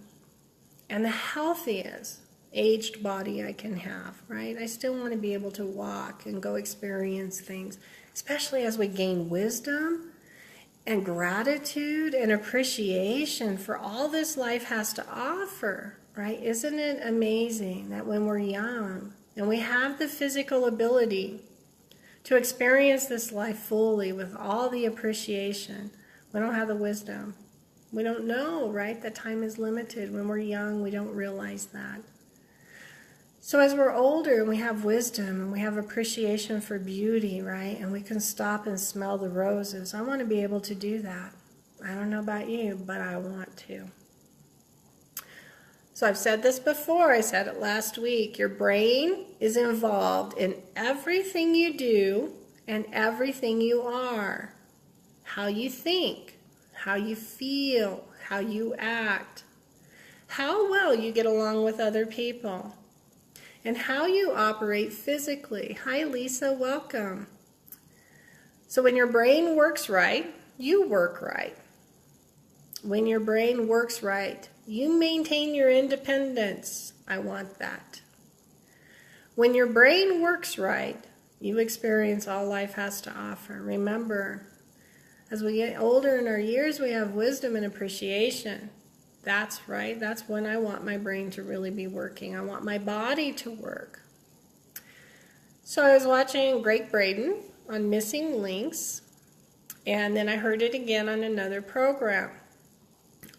Speaker 1: and the healthiest aged body I can have, right? I still want to be able to walk and go experience things, especially as we gain wisdom and gratitude and appreciation for all this life has to offer, right? Isn't it amazing that when we're young, and we have the physical ability to experience this life fully with all the appreciation, we don't have the wisdom. We don't know, right, that time is limited. When we're young, we don't realize that. So as we're older and we have wisdom and we have appreciation for beauty, right, and we can stop and smell the roses, I want to be able to do that. I don't know about you, but I want to. So I've said this before, I said it last week, your brain is involved in everything you do and everything you are. How you think, how you feel, how you act, how well you get along with other people, and how you operate physically. Hi Lisa, welcome. So when your brain works right, you work right. When your brain works right, you maintain your independence. I want that. When your brain works right, you experience all life has to offer. Remember, as we get older in our years, we have wisdom and appreciation. That's right. That's when I want my brain to really be working. I want my body to work. So I was watching Greg Braden on Missing Links, and then I heard it again on another program.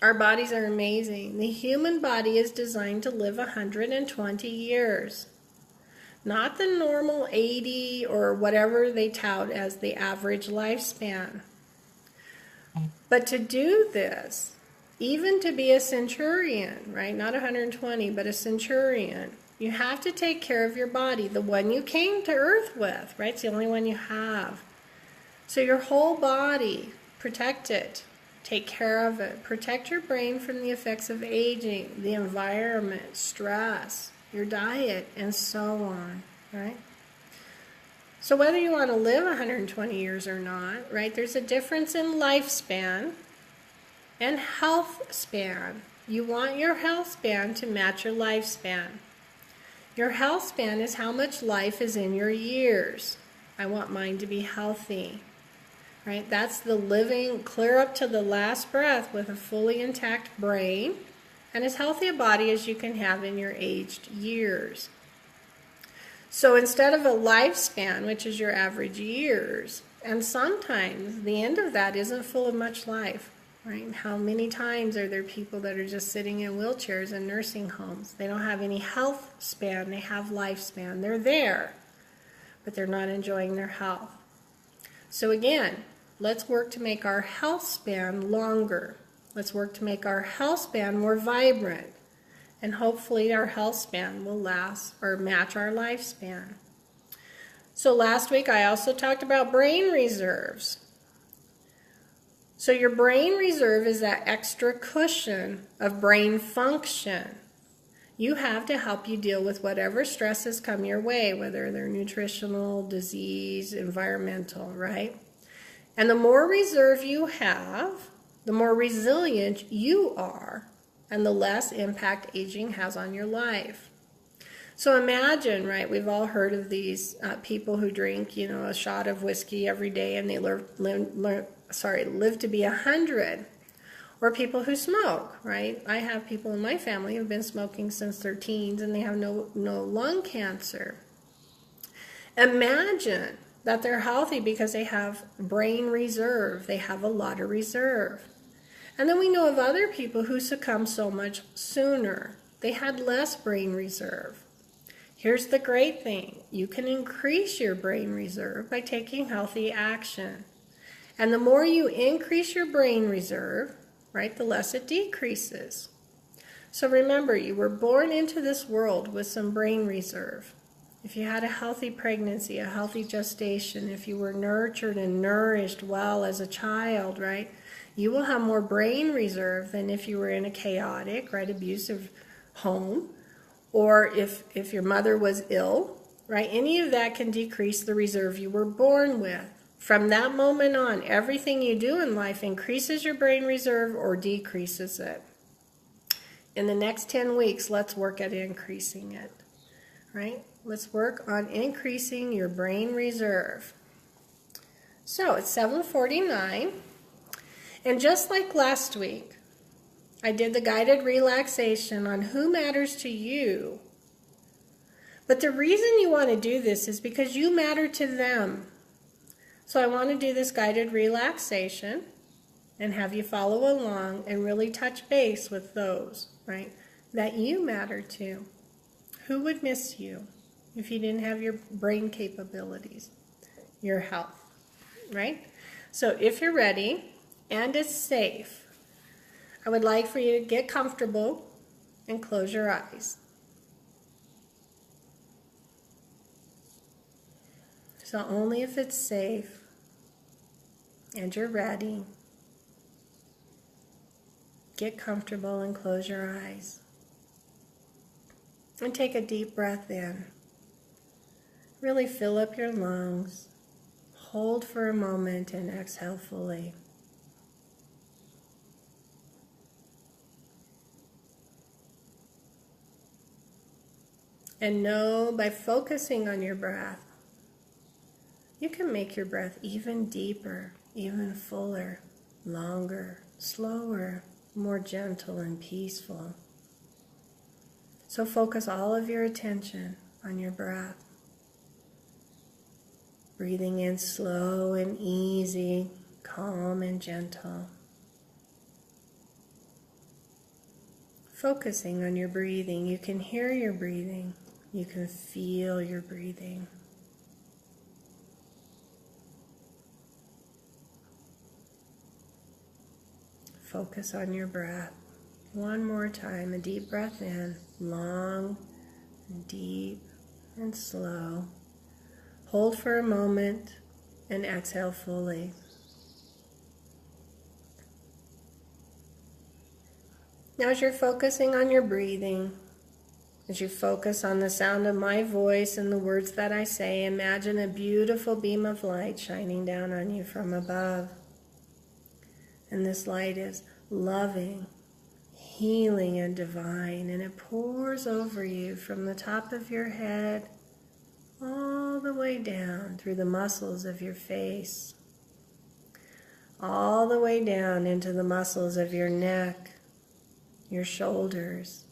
Speaker 1: Our bodies are amazing. The human body is designed to live 120 years. Not the normal 80 or whatever they tout as the average lifespan. But to do this, even to be a centurion, right? Not 120, but a centurion, you have to take care of your body, the one you came to earth with, right? It's the only one you have. So your whole body, protect it. Take care of it. Protect your brain from the effects of aging, the environment, stress, your diet, and so on, right? So whether you want to live 120 years or not, right, there's a difference in lifespan and health span. You want your health span to match your lifespan. Your health span is how much life is in your years. I want mine to be healthy. Right? That's the living clear up to the last breath with a fully intact brain and as healthy a body as you can have in your aged years. So instead of a lifespan, which is your average years, and sometimes the end of that isn't full of much life, right? How many times are there people that are just sitting in wheelchairs in nursing homes? They don't have any health span, they have lifespan. They're there, but they're not enjoying their health. So again, let's work to make our health span longer. Let's work to make our health span more vibrant. And hopefully our health span will last or match our lifespan. So last week I also talked about brain reserves. So your brain reserve is that extra cushion of brain function you have to help you deal with whatever stresses come your way, whether they're nutritional, disease, environmental, right? And the more reserve you have, the more resilient you are, and the less impact aging has on your life. So imagine, right, we've all heard of these people who drink, a shot of whiskey every day and they live to be 100. Or people who smoke, right? I have people in my family who have been smoking since their teens and they have no lung cancer. Imagine that they're healthy because they have brain reserve. They have a lot of reserve. And then we know of other people who succumb so much sooner. They had less brain reserve. Here's the great thing. You can increase your brain reserve by taking healthy action. And the more you increase your brain reserve, right, the less it decreases. So remember, you were born into this world with some brain reserve. If you had a healthy pregnancy, a healthy gestation, if you were nurtured and nourished well as a child, right, you will have more brain reserve than if you were in a chaotic, right, abusive home, or if your mother was ill, right, any of that can decrease the reserve you were born with. From that moment on, everything you do in life increases your brain reserve or decreases it. In the next 10 weeks, let's work at increasing it, right? Let's work on increasing your brain reserve. So it's 7:49, and just like last week, I did the guided relaxation on who matters to you. But the reason you want to do this is because you matter to them. So I want to do this guided relaxation and have you follow along and really touch base with those, right, that you matter to. Who would miss you if you didn't have your brain capabilities, your health, right? So if you're ready and it's safe, I would like for you to get comfortable and close your eyes. So only if it's safe and you're ready, get comfortable and close your eyes. And take a deep breath in. Really fill up your lungs. Hold for a moment and exhale fully. And know by focusing on your breath, you can make your breath even deeper, even fuller, longer, slower, more gentle and peaceful. So focus all of your attention on your breath. Breathing in slow and easy, calm and gentle. Focusing on your breathing, you can hear your breathing. You can feel your breathing. Focus on your breath. One more time, a deep breath in, long and deep and slow. Hold for a moment and exhale fully. Now as you're focusing on your breathing, as you focus on the sound of my voice and the words that I say, imagine a beautiful beam of light shining down on you from above. And this light is loving, healing, and divine, and it pours over you from the top of your head all the way down through the muscles of your face, all the way down into the muscles of your neck, your shoulders,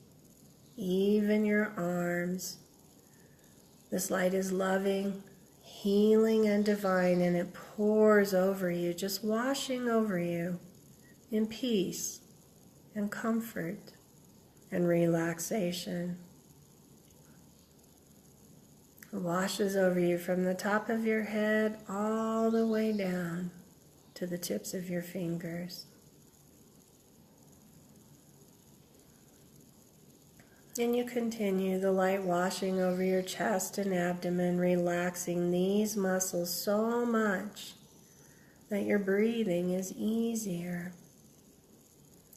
Speaker 1: even your arms. This light is loving, healing, and divine, and it pours over you, just washing over you in peace and comfort and relaxation. It washes over you from the top of your head all the way down to the tips of your fingers. And you continue the light washing over your chest and abdomen, relaxing these muscles so much that your breathing is easier.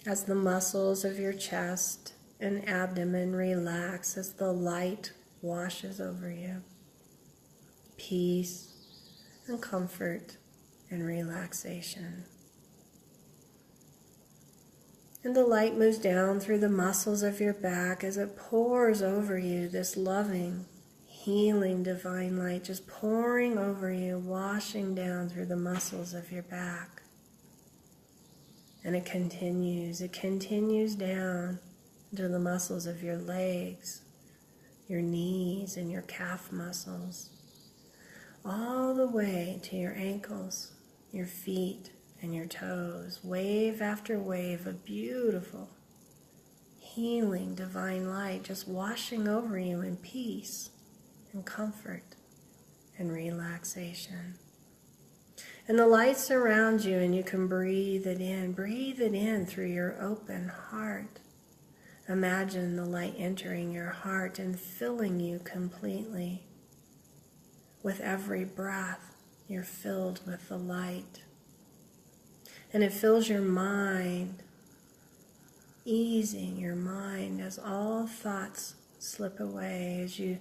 Speaker 1: As the muscles of your chest and abdomen relax, as the light washes over you, peace and comfort and relaxation. And the light moves down through the muscles of your back as it pours over you, this loving, healing, divine light just pouring over you, washing down through the muscles of your back. And it continues down into the muscles of your legs, your knees, and your calf muscles, all the way to your ankles, your feet, and your toes, wave after wave of beautiful, healing, divine light just washing over you in peace and comfort and relaxation. And the light surrounds you, and you can breathe it in through your open heart. Imagine the light entering your heart and filling you completely. With every breath, you're filled with the light. And it fills your mind, easing your mind as all thoughts slip away, as you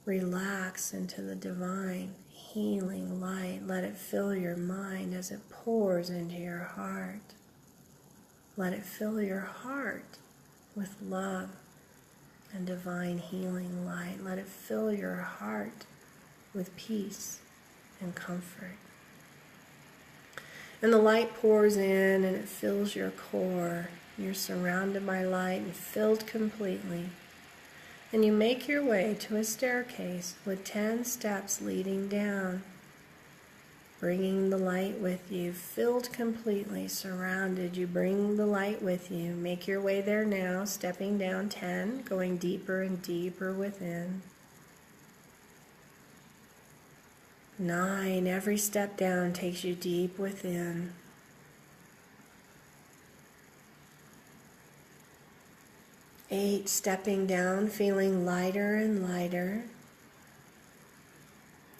Speaker 1: relax into the divine healing light. Let it fill your mind as it pours into your heart. Let it fill your heart with love and divine healing light. Let it fill your heart with peace and comfort. And the light pours in and it fills your core. You're surrounded by light and filled completely. And you make your way to a staircase with 10 steps leading down, bringing the light with you, filled completely, surrounded. You bring the light with you. Make your way there now, stepping down 10, going deeper and deeper within. 9, every step down takes you deep within. 8, stepping down, feeling lighter and lighter.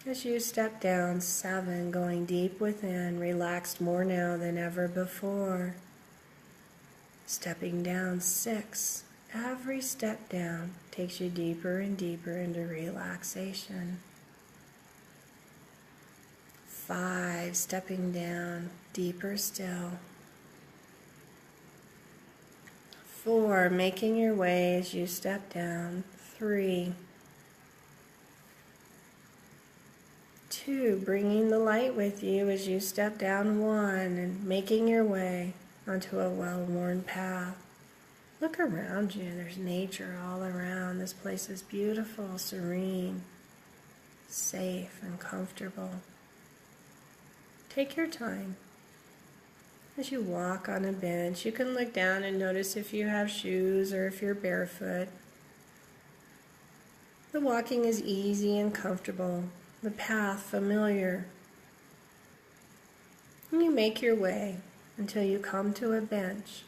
Speaker 1: As you step down, 7, going deep within, relaxed more now than ever before. Stepping down, 6, every step down takes you deeper and deeper into relaxation. 5, stepping down, deeper still. 4, making your way as you step down. 3, 2, bringing the light with you as you step down. 1, and making your way onto a well-worn path. Look around you. There's nature all around. This place is beautiful, serene, safe, and comfortable. Take your time. As you walk on a bench, you can look down and notice if you have shoes or if you're barefoot. The walking is easy and comfortable, the path familiar. And you make your way until you come to a bench.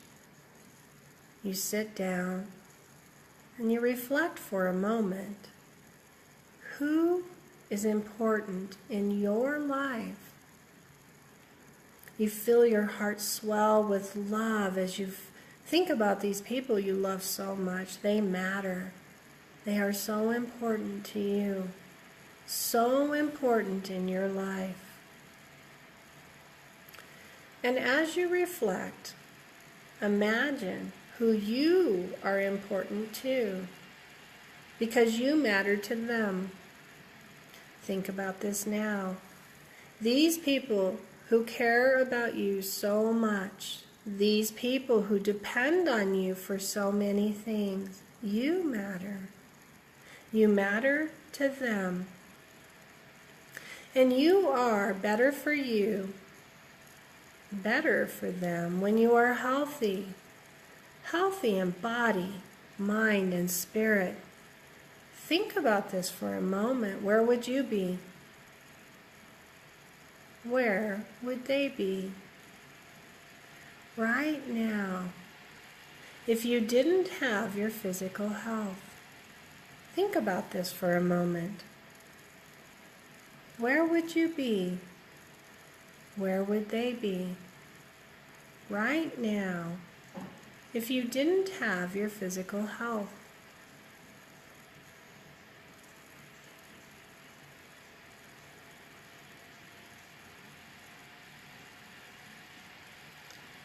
Speaker 1: You sit down and you reflect for a moment. Who is important in your life? You feel your heart swell with love as you think about these people you love so much. They matter. They are so important to you. So important in your life. And as you reflect, imagine who you are important to, because you matter to them. Think about this now. These people who care about you so much, these people who depend on you for so many things, you matter. You matter to them. And you are better for you, better for them when you are healthy. Healthy in body, mind, and spirit. Think about this for a moment. Where would you be? Where would they be? Right now, if you didn't have your physical health. Think about this for a moment. Where would you be? Where would they be? Right now, if you didn't have your physical health.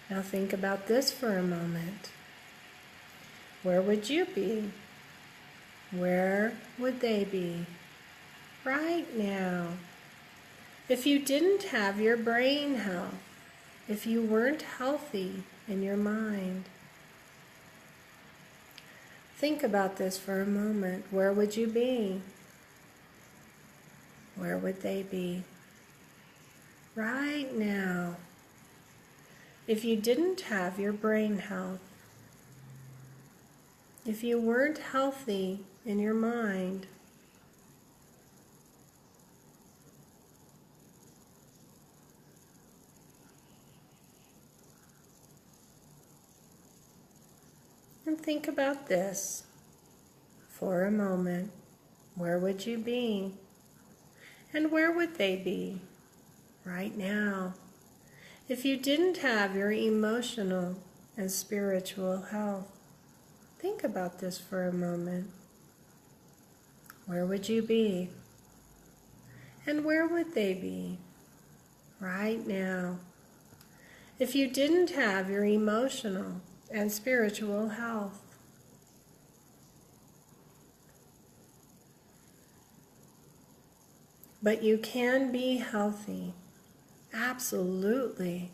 Speaker 1: Now think about this for a moment. Where would you be? Where would they be? Right now. If you didn't have your brain health, if you weren't healthy in your mind. Think about this for a moment. Where would you be? Where would they be? Right now. If you didn't have your brain health, if you weren't healthy in your mind, and think about this for a moment. Where would you be? And where would they be right now? If you didn't have your emotional and spiritual health, think about this for a moment. Where would you be? And where would they be right now? If you didn't have your emotional and spiritual health, but you can be healthy. Absolutely.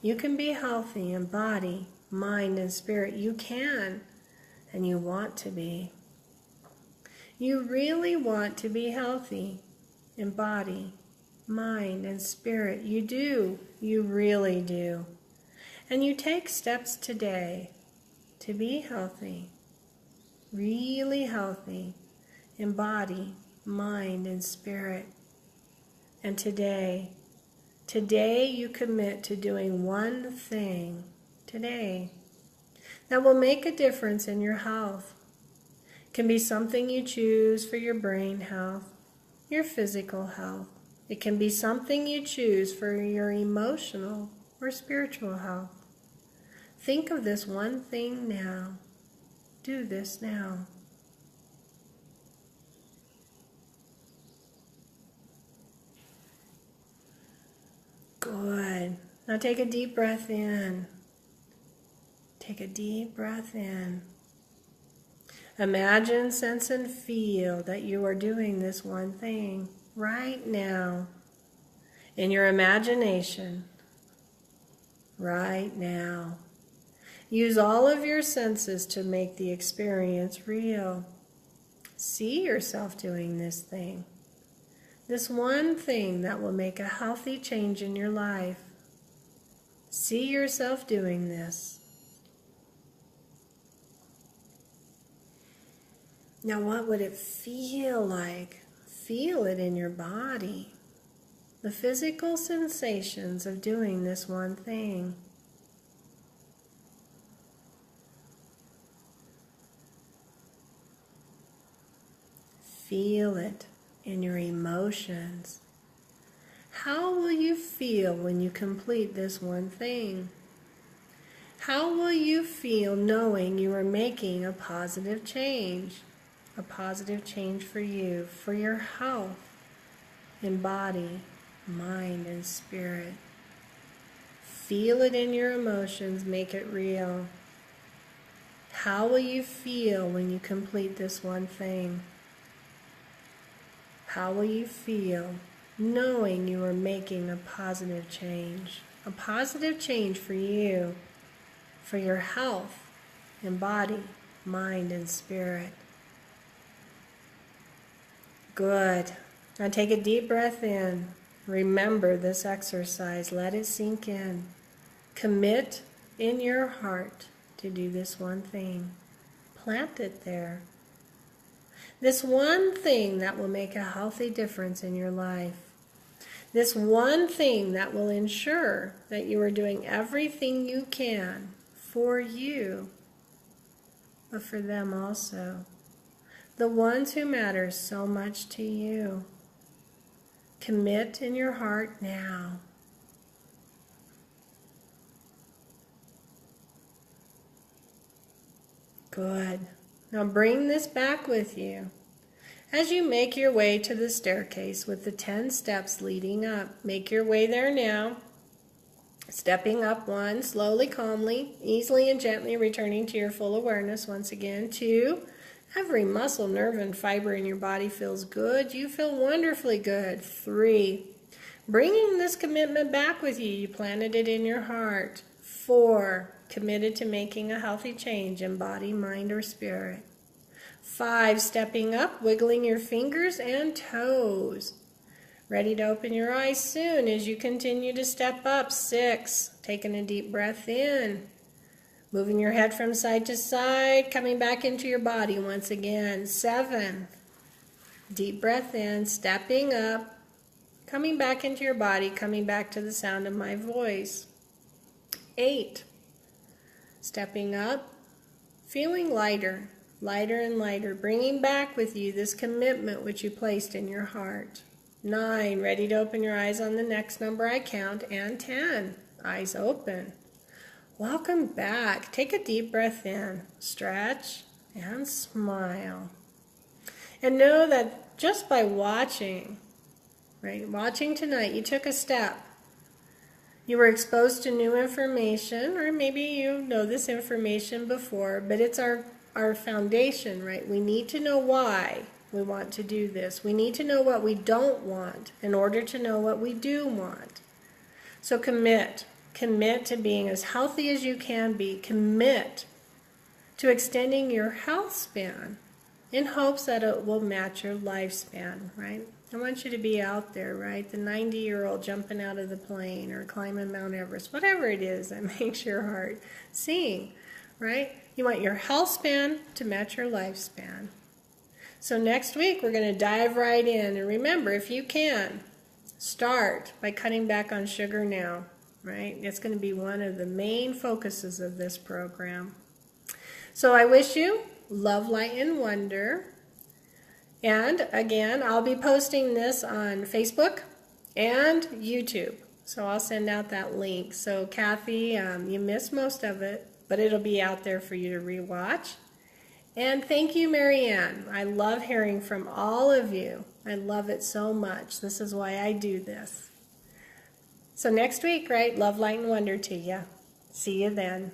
Speaker 1: You can be healthy in body, mind, and spirit. You can, and you want to be. You really want to be healthy in body, mind, and spirit. You do. You really do. And you take steps today to be healthy, really healthy in body, mind, and spirit. And today you commit to doing one thing today that will make a difference in your health. It can be something you choose for your brain health, your physical health. It can be something you choose for your emotional or spiritual health. Think of this one thing now. Do this now. Good. Now take a deep breath in. Take a deep breath in. Imagine, sense, and feel that you are doing this one thing right now in your imagination. Right now. Use all of your senses to make the experience real. See yourself doing this thing. This one thing that will make a healthy change in your life. See yourself doing this. Now, what would it feel like? Feel it in your body. The physical sensations of doing this one thing. Feel it in your emotions. How will you feel when you complete this one thing? How will you feel knowing you are making a positive change? A positive change for you, for your health in body, mind, and spirit. Feel it in your emotions, make it real. How will you feel when you complete this one thing? How will you feel knowing you are making a positive change? A positive change for you, for your health in body, mind, and spirit. Good. Now take a deep breath in. Remember this exercise. Let it sink in. Commit in your heart to do this one thing. Plant it there. This one thing that will make a healthy difference in your life. This one thing that will ensure that you are doing everything you can for you, but for them also. The ones who matter so much to you. Commit in your heart now. Good. Now bring this back with you. As you make your way to the staircase with the 10 steps leading up, make your way there now. Stepping up 1, slowly, calmly, easily and gently returning to your full awareness once again. 2, every muscle, nerve, and fiber in your body feels good. You feel wonderfully good. 3, bringing this commitment back with you. You planted it in your heart. 4, committed to making a healthy change in body, mind, or spirit. 5, stepping up, wiggling your fingers and toes. Ready to open your eyes soon as you continue to step up. 6, taking a deep breath in. Moving your head from side to side, coming back into your body once again. 7, deep breath in, stepping up, coming back into your body, coming back to the sound of my voice. 8, stepping up, feeling lighter, lighter and lighter, bringing back with you this commitment which you placed in your heart. 9, ready to open your eyes on the next number I count, and 10, eyes open. Welcome back. Take a deep breath in, stretch, and smile. And know that just by watching, right, watching tonight, you took a step. You were exposed to new information, or maybe you know this information before, but it's our foundation, right? We need to know why we want to do this. We need to know what we don't want in order to know what we do want. So commit. Commit to being as healthy as you can be. Commit to extending your health span in hopes that it will match your lifespan, right? I want you to be out there, right? The 90-year-old jumping out of the plane or climbing Mount Everest, whatever it is that makes your heart sing, right? You want your health span to match your lifespan. So next week we're going to dive right in. And remember, if you can, start by cutting back on sugar now, right? It's going to be one of the main focuses of this program. So I wish you love, light, and wonder. And again, I'll be posting this on Facebook and YouTube. So I'll send out that link. So Kathy, you missed most of it, but it'll be out there for you to rewatch. And thank you, Marianne. I love hearing from all of you. I love it so much. This is why I do this. So next week, right? Love, light, and wonder to you. See you then.